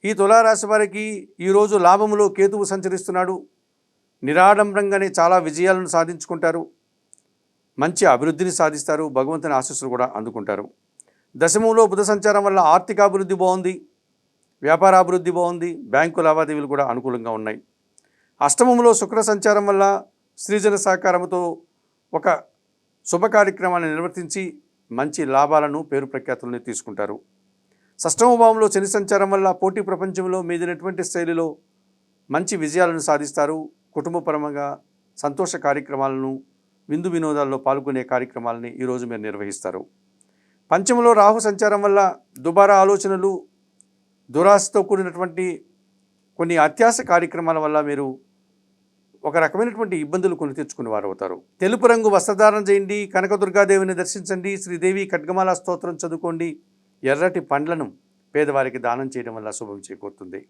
ఈ తులారాశి వారికి ఈరోజు లాభములో కేతువు సంచరిస్తున్నాడు. నిరాడంబరంగానే చాలా విజయాలను సాధించుకుంటారు. మంచి అభివృద్ధిని సాధిస్తారు. భగవంతుని ఆశీస్సులు కూడా అందుకుంటారు. దశమంలో బుధ సంచారం వల్ల ఆర్థిక అభివృద్ధి బాగుంది, వ్యాపార అభివృద్ధి బాగుంది, బ్యాంకు లావాదేవీలు కూడా అనుకూలంగా ఉన్నాయి. అష్టమంలో శుక్ర సంచారం వల్ల స్త్రీజన సహకారంతో ఒక శుభ కార్యక్రమాన్ని నిర్వర్తించి మంచి లాభాలను పేరు ప్రఖ్యాతులను తీసుకుంటారు. షష్టమ భావంలో శని సంచారం వల్ల పోటీ ప్రపంచంలో మీదినటువంటి శైలిలో మంచి విజయాలను సాధిస్తారు. కుటుంబపరంగా సంతోష కార్యక్రమాలను, విందు వినోదాల్లో పాల్గొనే కార్యక్రమాలని ఈరోజు మీరు నిర్వహిస్తారు. పంచమంలో రాహు సంచారం వల్ల దుబారా ఆలోచనలు, దురాశతో కూడినటువంటి కొన్ని అత్యాశ కార్యక్రమాల వల్ల మీరు ఒక రకమైనటువంటి ఇబ్బందులు కొని తెచ్చుకునే వారు అవుతారు. తెలుపు రంగు వస్త్రధారణ చేయండి. కనకదుర్గాదేవిని దర్శించండి. శ్రీదేవి ఖడ్గమాల స్తోత్రం చదువుకోండి. ఎర్రటి పండ్లను పేదవారికి దానం చేయడం వల్ల శుభం చేకూరుతుంది.